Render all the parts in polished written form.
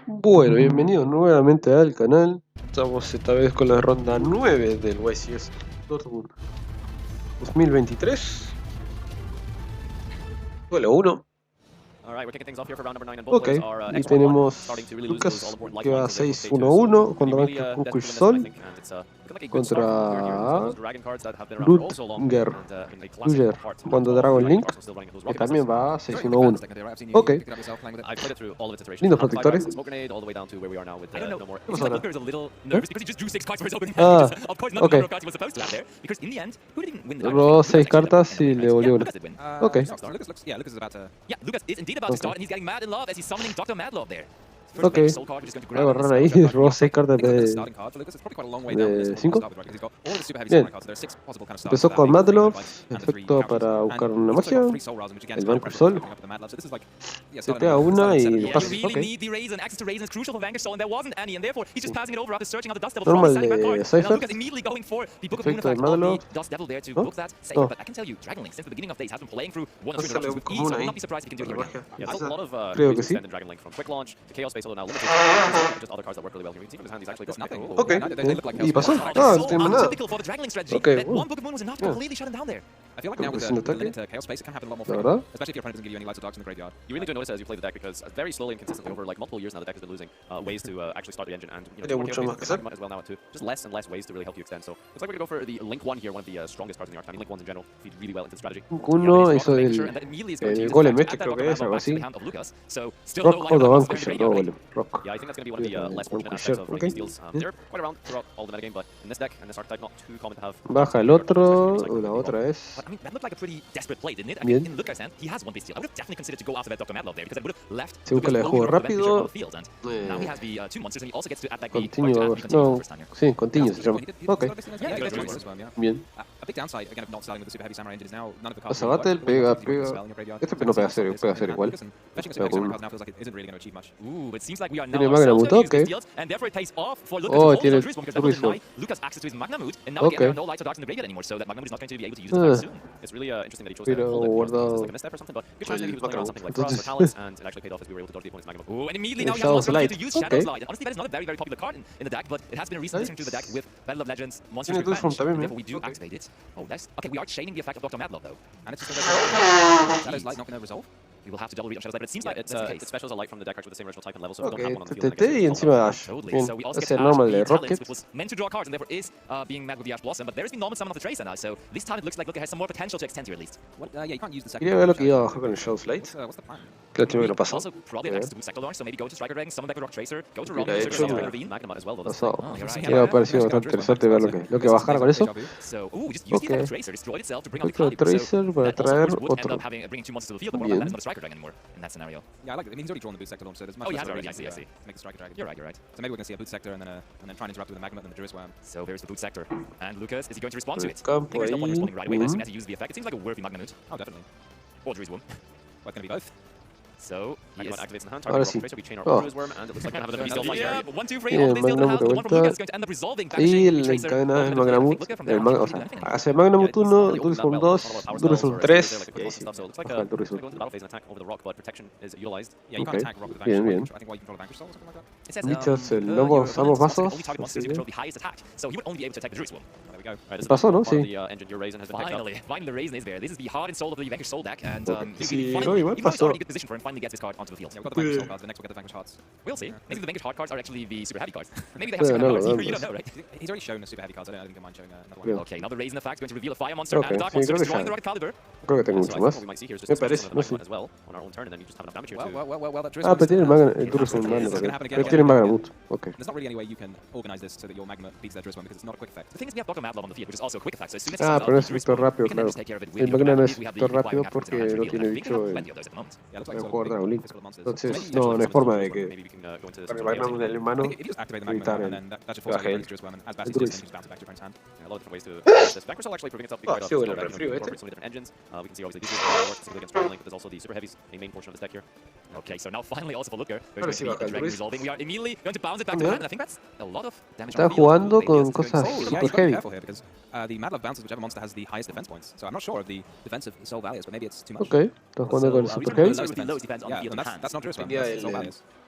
Bueno, bienvenidos nuevamente al canal. Estamos esta vez con la ronda 9 del YCS Dortmund 2023. Duelo 1. Ok, y tenemos Lucas que va 6-1-1 contra Vanquished Sol contra Rutger cuando Dragon Link, que también va 6-1-1. Ok, lindos protectores. ¿Qué pasó ahora? Ah, ok. Robó 6 cartas y le volvió una. Ok. Ok, voy a agarrar ahí, robó 6 cartas de 5. Bien, empezó con Madlov, efecto para buscar una magia, el Vanquished Sol, se pega una y pasa. Ok. Normal de Cypher, efecto de Madlov. ¿No? No. Pásale un común ahí, con la magia. Creo que sí. Ok, y pasó. Ah, no tengo nada. Ok, creo que sin ataque. La verdad. Tiene mucho más que hacer. Uno hizo el golem este, creo que es, algo así. Rock o Vanquished, no golem. Rock. Vanquished, ok. Baja el otro, la otra es... Bien. Se busca la de juego rápido. Continuo, no, sí, continuo se llama. Ok. Bien. Pasa battle, pega. Este no pega cero, pega cero igual. Tiene Magnamut, ok. Oh, tiene Turismo. Ok. Pero guardado el Magnamut. Entonces... Shadows Light. Ok. Tiene Turismo también, ¿eh? Ok, TT y encima Dash. Bien, es el normal de Rocket. Quería ver lo que iba a bajar con el Shadows Light. Que el que no pasó. Hubiera hecho, pasó. Me ha parecido bastante interesante ver lo que bajara con eso. Ok. Otro Tracer para traer otro. Bien. Campo ahí. Ahora sí. Oh. Magnamut de vuelta. Y le encadena el Magnamut. O sea, hace Magnamut 1, Durism 2, Durism 3. Y ahí sí. Baja el Durism. Ok, bien. Dichos ambos mazos. Pasó, ¿no? Sí. Sí, no, igual pasó. We'll see. Maybe the Vanquished hard cards are actually the super heavy cards. Maybe they have super heavy cards. You don't know, right? He's already shown the super heavy cards. I don't think I mind showing another one. Okay, now the Raise in effect going to reveal a fire monster and a dark monster destroying the rocket caliber. Creo que tengo mucho más. Me parece, no sé. Ah, pero tiene el Durism Magna también. Pero tiene Magnamut. Ok. There's not really any way you can organize this so that your magma beats their Driswim because it's not a quick effect. The thing is we have Dr. Madlov on the field, which is also a quick effect. So as soon as Ah, pero no es efecto rápido, claro. El Magna no es efecto rápido porque no tiene bicho en jugar Dragon Link. Entonces, no hay forma de que para el Magnamut en mano evitar el baje el Druid. Ah, sí, bueno, el refrío este. Okay, so now finally also for Looker, there's going to be a dragon resolving. We are immediately going to bounce it back to hand, and I think that's a lot of damage. Está jugando con cosas super heavy. The Madlove bounces whichever monster has the highest defense points. So I'm not sure of the defensive soul values, but maybe it's too much. Ok, está jugando con super heavy. That's not Driswim, it's soul values.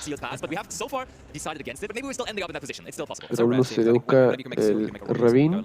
seals pass, but we have so far decided against it, but maybe we're still ending up in that position. It's still possible. Pero uno se le busca el Rabin.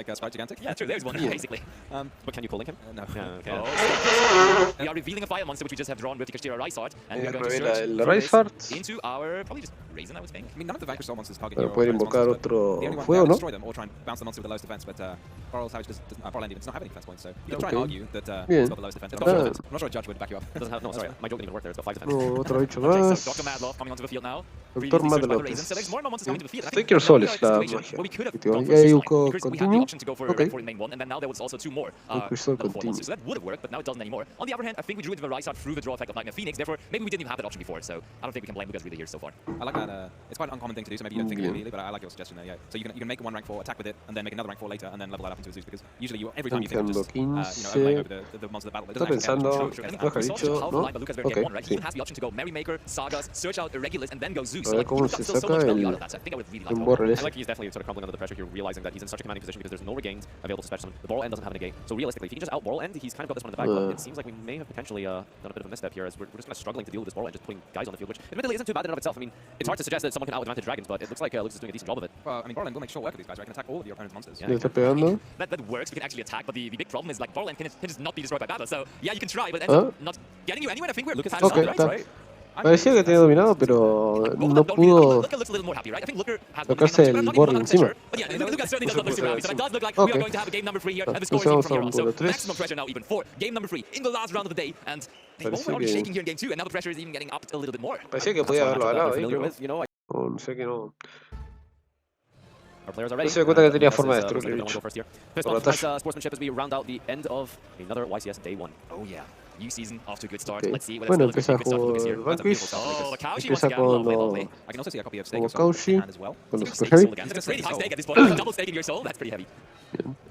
like Sprite Gigantic. Yeah, true. There's one, basically. But can you call him? No. Okay. Oh, we are revealing a fire monster which we just have drawn with the Kashtira Rice Art. And we are going to Revela search el for Rice this Art. Blitz. into our probably just Raisin, I would think. I mean, none of the Vanquished monsters target Para your poder opponent's invocar monsters, but otro the only one fuego, to ¿no? destroy them or try and bounce the monster with the lowest defense, but Coral Savage Coral End does not have any defense points, so you can try and Okay. argue that Bien. it's got the lowest defense. It's got four Ah. defense. I'm not sure a judge would back you up. It doesn't have, no, sorry, my joke didn't even work there. It's got 5 defense. No, otro bicho Okay, más. so Dr. Madlove coming onto the field now. Doctor Previously searched by the Madlove. Raisin, so there's more and more monsters coming to the field. I Take think your now soul we are es in a la situation magia. where we could have Y gone for ahí a busco Line, because we had the continue. option to go for Okay. Red 40 main 1, and then now there was also 2 more Crystal level 4 continue. monsters. So that would have worked, but now it doesn't anymore. On the other hand, I think we drew into the right side through the draw effect of Nightmare Phoenix, therefore maybe we didn't even have that option before, so I don't think we can blame Lucas really here so far. I like that. It's quite an uncommon thing to do, so maybe you don't think of it immediately, but I like your suggestion there. Yeah. So you can make a 1 rank 4, attack with it, and then make another rank 4 later, and then level that up into a Zeus, because usually every time you think of just overlaying over the monster battle, it Está doesn't actually pensando, count. I think baja we saw such a dicho, powerful ¿no? line by Lucas very Ok, game 1, right? He sí. even has the option to go Merrymaker, Sagas, search out Irregulars, and then go Zeus. A So ver like, cómo he se got so saca much value el out of that, so I think I would really like to Borrel go. I ese. like he's definitely sort of crumbling under the pressure here, realizing that he's in such a commanding position because there's no regains available to special summon. The Boral End doesn't have a negate. So realistically, if he can just out Boral End, he's kind of got this one in the bag. But it seems like we may have potentially done a bit of a misstep here as we're just kind of struggling to deal with this Boral End, just putting guys on the field, which admittedly isn't too bad in and of itself. I mean, it's hard to suggest that someone can out-advantage dragons, but it looks like Lucas is doing a decent job of it. Well, I mean, Boral End will make short work of these guys, right? Can attack all of your opponent's monsters. Le está pegando. That works, we can actually attack, but the big problem is like Boral End can just not be destroyed by battle. So yeah, you can try, but it ends up not getting you anywhere. I think we're Lucas past Ok, that, está. right? Parecía que tenía dominado, pero no pudo Looker looks a little more happy, right? I think Looker has sacarse el Borrel encima. But yeah, Lucas certainly does not look super happy. So it does look like we Okay. are going to have a game number 3 here, and the score is Entonces even from here on. vamos a un So duelo 3. maximum pressure now even for game number 3 in the last round of the day, and they were Parece already que- shaking here in game 2, and now the pressure is even getting upped a little bit more. Parecía que podía haberlo ganado ahí, familiar pero with, you know, no sé que no. our players are ready. No se dio cuenta que tenía Lucas forma de is, destruir looks like el they bicho. wanna go first here. First Por off, atrás. nice sportsmanship as we round out the end of another YCS day 1. Oh yeah, new season off to a good start. Ok. Let's see whether Bueno, it's still empieza a good start for Lucas por here. Vanquished. Oh, the Kaushi once Empieza again, con lovely, lovely. I can also see a copy of como Steak in Kaushi, hand as well. con los Stake Super Heavy. soul again. It's a pretty high stake at this point. It's a double stake in your soul. That's pretty heavy.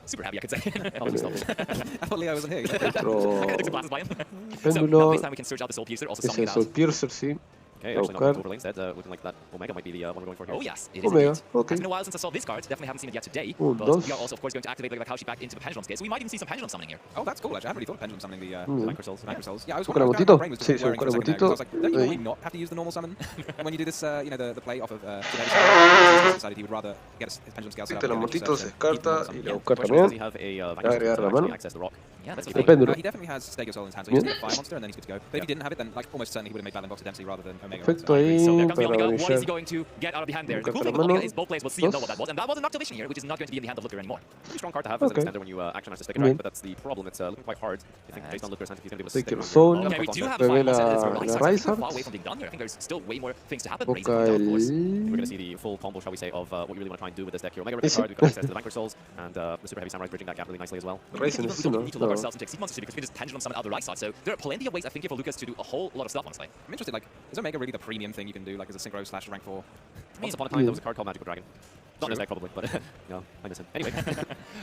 Super heavy, I could say. I thought Leo wasn't here. Otro I took some glasses by him. So now péndulo. this time we can search out the Soul Piercer, also Es summoning el it Soul out. Piercer, sí. Okay, I'll actually not grab. overlay instead. Looking like that Omega might be the one we're going for here. Oh yes, it is Omega, indeed. okay. It's been a while since I saw this card. Definitely haven't seen it yet today. Un, But dos. we are also, of course, going to activate the Kaushi back into the Pendulum Scale. So we might even see some Pendulum summoning here. Oh, that's cool. Actually, I hadn't really thought of pendulum summoning the Mm. Vanquished Souls. Yeah, I was Busca la wondering, motito. my brain was just Sí, blurring busca for a la second there, 'cause I was motito. like, don't you Ahí. normally not have to use the normal summon when you do this, the play off of he decided he would rather get his Pendulum Scale set up. Viste, la and motito search se than descarta keep y the la summon. buscar Question is, does he también. have a Agregar la to mano. access the rock? Yeah, that's El good. péndulo. He definitely has Stego Soul in his hand, so Bien. he's going to Fire Monster and then he's good to go. But if he didn't have it, then like almost certainly he would have made Battle Box to Dempsey rather than Omega. Perfecto So I ahí agree. So there comes the para Omega. What is he iniciar. going to get out of the hand there? The Busca cool la thing with Omega mano. is both players will see and know Dos. what that was, and that was a Noctilation here, which is not going to be in the hand of Looker anymore. Pretty strong card to have as an Okay. extender when you actually manage to stick a Bien. drag, but that's the problem. It's looking quite hard. I think based on Looker's hand, if he's going to be able to Take stick your around soul. here. Okay, we do have a Revela final set. It's la very Rise far Heart. away from being done here. I think there's still way more things to happen. Raise Busca them down, of course. We're going to el... see the full combo, shall we say, of what you really want to try and do with this deck here. Omega Ese. card, we've got access to the Vanquished Souls, and the Super Heavy Samurai bridging that gap really nicely as well. We Raise can en even sí, don't ¿no? need to look No. ourselves into Exceed Monsters because we can just Pendulum summon out the right side. So there are plenty of ways, I think, here for Lucas to do a whole lot of stuff, honestly. I'm interested, like, is Omega really the premium thing you can do, like, as a synchro slash rank 4? mean, Once upon a time, there was a card called Magical Dragon. Not in his deck, probably, but, no, I miss him. Anyway.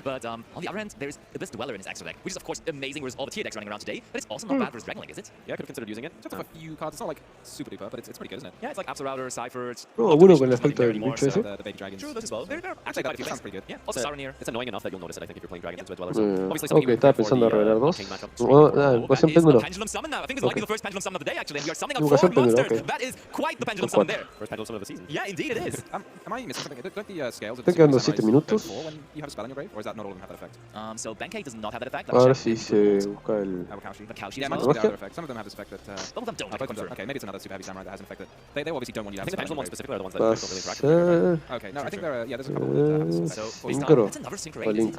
But on the other hand, there's this Dweller in his extra deck, which is, of course, amazing versus all the tier decks running around today, but it's also not bad versus Dragon Link, is it? Yeah, I could have considered using it. It's just a few cards. It's not, like, super duper, but it's pretty good, isn't it? Yeah, it's like Absol Router, Cypher. Oh, bueno, con el efecto del bicho ese. The baby dragons. True, those as well. They're actually quite a few sounds things. pretty good. Yeah, also Saronir. It's annoying enough that you'll notice it, I think, if you're playing dragons into a dweller. Ok, Obviously, estaba pensando en revelar dos. Oh, Ecuación That is péndulo. a pendulum summon now. I think it's likely the first pendulum summon of the day, actually, and we are summoning out Invocación 4 péndulo, monsters. ok. That is quite the pendulum Son summon there. First pendulum summon of the season. Yeah, indeed it is. Am I missing something? Don't the scales of Está the quedando Super 7 Samurais minutos. go 4 when you have a spell on your grave, or is that not all of them have that effect? So Benkei does not have that effect. A ver si se busca el... Awakashi. The Kaushi Yeah, as might well. just be the other effect. Some of them have this effect that. Some of them don't. Both of them don't. Okay, maybe it's another Super Heavy Samurai that has an effect that they obviously don't want you to I have. think the spell on Uh, your pendulum ones grave. specifically are the ones that don't really interact with your Uh, grave. Okay, no, I think there are. Yeah, there's a couple that have this effect. So Synchro. that's another synchro O raid. Link.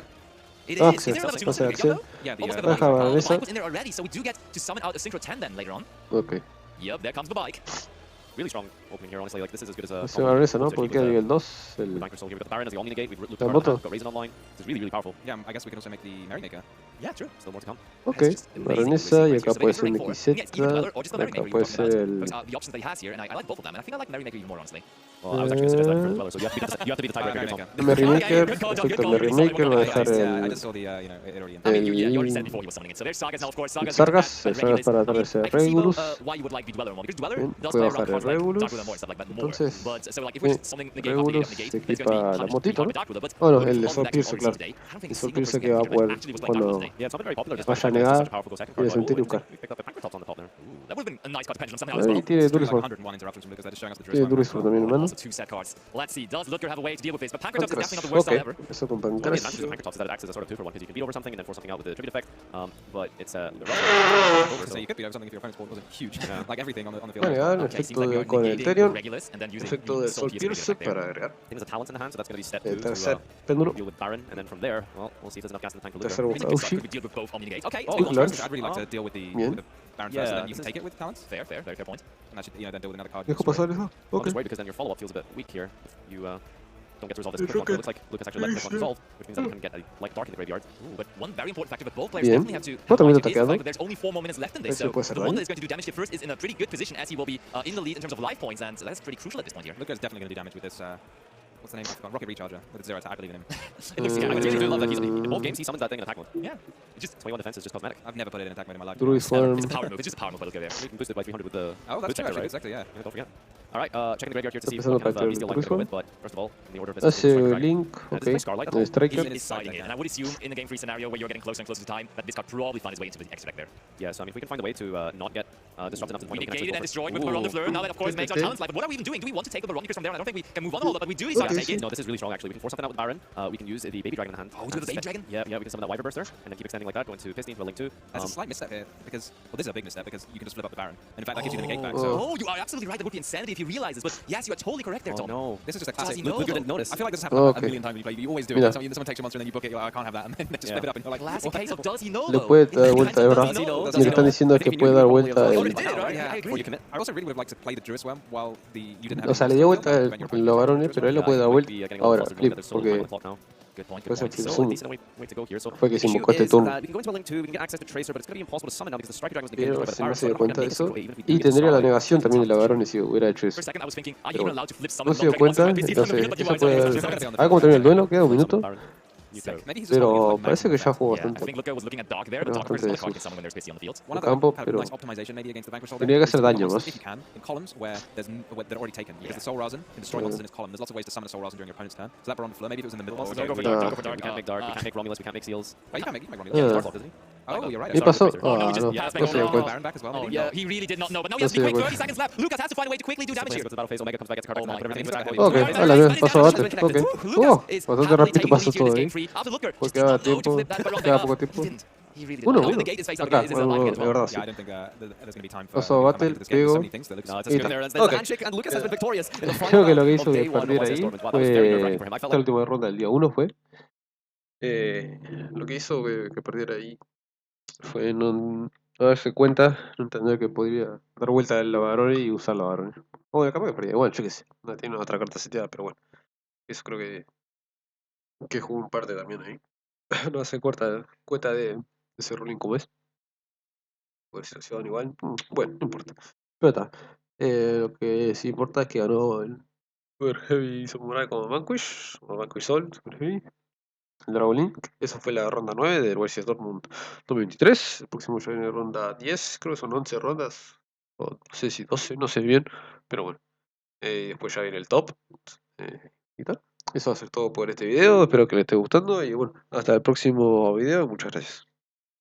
It Ah, is. Is there another sí, two pasa de monsters in the acción. video, Yeah, though? Oh, look at the, the Baja bike. Oh, the Vanessa. bike was in there already, so we do get to summon out a synchro 10 then later on. Ok. Yep, there comes the bike. really strong opening here, honestly. Like, this is as good as a. Se va a esa, ¿no? Porque queda nivel 2. The El... Vanquished Soul here. We've got the Baron as the only negate. We've looked La at moto. got Raisin online. This is really, really powerful. Yeah, I guess we can also make the Merrymaker. Yeah, true. Still more to come. Ok, Baronesa y acá puede ser un XZ, acá puede ser el... The options that he has here, and I like both of them, and I think I like Merrymaker even more, honestly. Well, I was actually considering that for Dweller, so you have to be the tiebreaker here, Tom. Merrymaker, Good call, efecto good call. Merrymaker, va a dejar I el... just saw the, you know, it already in. I mean, you already said El... before he was summoning it. So there's Sagas now, of course. Sagas Sargas, and el Sargas para atraer I can see, Regulus. why you would like the Dweller more, because Dweller Bien, does puede play around bajar el cards like Regulus. Dark Ruler more, stuff like that more. Entonces, But so like if we're bien, something negate, half Regulus negate, se it's going to be equipa la hard motito, with ¿no? Dark Ruler, but Oh, no, with el de all Soul decks Piercer, already claro. today, I don't think El a Soul single Piercer person que va a in the game poder, actually was playing Dark Ruler cuando today. Yeah, it's not been very popular. vaya a negar, Powerful second tiene card. sentido Ooh, buscar. picked up the Pancreas on the top there. Ooh. That would have been a nice card to pendulum somehow as well. Ahí tiene It's doing duelismo. like 101 interruptions from Lucas. They're just showing us the Tiene truest duelismo también, hermano. Also two set cards. Let's see, does Looker have a way to deal with this? But Pancratops is definitely not the worst Ok, style ever. empezó con One of the advantages Pancras. of Pancratops is that it acts as a sort of 2-for-1 because you can beat over something and then force something out with the tribute effect. But it's So so you could beat over something if your opponent's board wasn't huge. Yeah. Like everything on the field. Vale, ahora Okay, seems efecto like we de, are con el negating Therion. Regulus and then using Efecto the del Soul Sol Pierce Pierce effect there. para agregar. I think there's a talent in the hand, so that's going to be step 2 El to tercer péndulo. deal with Baron, and then from there, well, we'll see if there's enough gas in the tank for Luca. Tercer Really boca good stuff. Ushi. Could we deal with both Omni Negates? Okay, Oh, Quick lunge. I'd really like to deal with the Bien. Baron Yeah, first, and then you this can is- take it with talents. fair, very fair point. And that should, then deal with another card. ¿Dejo Destroy. pasar eso? Well, Ok. just wait, because then your follow-up feels a bit weak here. If you don't get to resolve this It's quick one. okay. It looks like Lucas actually let this one resolve, which means that we can get a light dark in the graveyard. Ooh, but one very important factor that both players Bien. definitely have to No, también mind is the atacado. fact that there's only 4 more minutes left in this. Eso So puede hacer the one daño. that is going to do damage here first is in a pretty good position as he will be in the lead in terms of life points, and that's pretty crucial at this point here. Lucas definitely going to do damage with this. What's the name? I forgot. Rocket Recharger with 0 attack. I believe in him. It looks I yeah, really do it's love that in both games he summons that thing in attack mode. yeah. It's just 21 defense is just cosmetic. I've never put it in attack mode in my life. Druid form. it's a power move. It's just a power move by Luca there. You can boost it by 300 with the Oh, that's boot true. checker, Actually, right? good sector, yeah. Yeah, don't forget. Alright, checking the graveyard here to see Empezando what kind para of bestial line el to go Turismo. with, but first of all, in the order of business, Hace we'll strike Link, Dragon. ok. This is Starlight, De Striker. It's sliding in, and I would assume in the game 3 scenario where you're getting closer and closer to time that this card probably find its way into the extra deck there. Yeah, so I mean, if we can find a way to not get disrupted enough to the We point that we negated and can destroyed actually with go the for Ronda Fleur. Now that of course makes our Okay. talents life. But what are we even doing? Do we want to take the Ronda from there? I don't think we can move on all, but we do decide to Okay. take it. No, this is really strong actually. We can force something out with Baron. We can use the Baby Dragon in the hand. Oh, do the Baby Dragon? Yeah, we can summon that Wyvern Burster and then keep extending like that, going to Piston to a Link 2. That's a slight misstep here because, well, this is a big misstep because you can just flip up the Baron, and in fact that gives you the negate back. So Oh, you are absolutely right. That would be insanity if he realizes. But yes, you are totally correct there, Oh Tom. no. this is just a Does classic. he know, Luca though? didn't notice. I feel like this has happened Okay. a million times when you play. You always do it. Mira. Someone takes your monster and then you book it. You're like, I can't have that, and then they just Yeah. flip it up and you're like, Classic what? case of does he know Le though? puede In dar that vuelta kind de of brazo. does he know? Does Y he le están know? diciendo I que think you puede knew dar probably vuelta a lot. Oh, el... he did it, right? Yeah. I agree. Before you commit. I also really would have liked to play the Druid Swarm while you didn't have. O sea, le dio vuelta los varones, pero él lo puede dar vuelta. Ahora, flip, porque Good point. puede ser Good point. flip So a zoom. decent way to go here. So Fue que se issue invocó este is turno. that we can go into a Link 2, we can get access to Tracer, but it's going to be impossible to summon now because the Striker Dragon is Pero negated by the si Baron. no So se we're dio not cuenta gonna de make eso. this go, even if we do Y get the tendría la Starlight. negación también de la varones si hubiera hecho For eso. a second, I was thinking, are you Pero even bueno. allowed to flip No summon se dio non-dragon monsters cuenta, when PC on the field? entonces But you eso are puede... right. A ver cómo termina el duelo, queda un Please minuto. summon Baron. You Sick. go. Maybe he's just Pero holding it parece que ya jugó Yeah, I bastante. think Luca was looking at Doc there, but Pero Doc versus bastante the card de can eso. summon when there's PC on the field. One other campo, kind of pero nice optimization maybe against the Vanquished tenía que is hacer to put daño monsters, más. if you can, in columns where where they're already taken. Because the Soul Rosin can destroy monsters in its column. There's lots of ways to summon a Soul Rosin during your opponent's turn. So that Baron Fleur, maybe if it was in the middle. Oh, monster, don't go for maybe- Dark, Ah. don't go for Dark. We can't make Dark, we can't make Romulus, we can't make Seals. Oh, you can make Romulus. Yeah. Dark Wolf, doesn't he? Oh, you're right. ¿Qué pasó? Oh, no, Ah, just- no. yeah, No se dio oh, cuenta. Baron back as well. Oh, maybe? yeah, he really did not know. But now he No has to se be dio quick. cuenta. 30 seconds left. Lucas has to find a way to quickly do damage This here. goes to the battle phase, Omega comes back, gets a card Oh back, my put everything goodness. back. Ok, a la vez, paso a battle. Ok. Lucas is Bastante happily rápido taking pasó the lead here todo this ahí. game free. After Looker Porque just did queda not know to tiempo, flip that, but queda Ronda, poco he tiempo. didn't. He really didn't. Uno, Now the uno. negate is face Acá, is a line de as well. verdad, Yeah, sí. I don't think there's going to be time for. Pasó me to come battle, back into this game. There's so pego. many things that looks. No, it's Y just ta- there, and there's Ok. the handshake, and Lucas has been victorious in the final Creo que lo que round hizo of que day one of perdiera YCS ahí Dortmund. Wow, that was very nerve-wracking for him. I felt esta like última ronda del día 1 fue. Lo que hizo que perdiera ahí fue no darse cuenta, no entender que podría dar vuelta al varones y usar la varones. Bueno, capaz que perdía, bueno, yo qué sé. No tiene otra carta seteada, pero bueno. Eso creo que jugó un parte también ahí. No se cuenta de ese ruling como es. Por situación igual. Bueno, no importa. Pero está. Lo que sí importa es que ganó el Super Heavy Samurai como Vanquish, o Vanquish Soul, Super Heavy. El Dragon Link. Esa fue la ronda 9 del YCS Dortmund 2023. El próximo ya viene ronda 10, creo que son 11 rondas. O no sé si 12, no sé bien. Pero bueno. Después ya viene el top. Y tal. Eso va a ser todo por este video. Espero que les esté gustando. Y bueno, hasta el próximo video. Muchas gracias.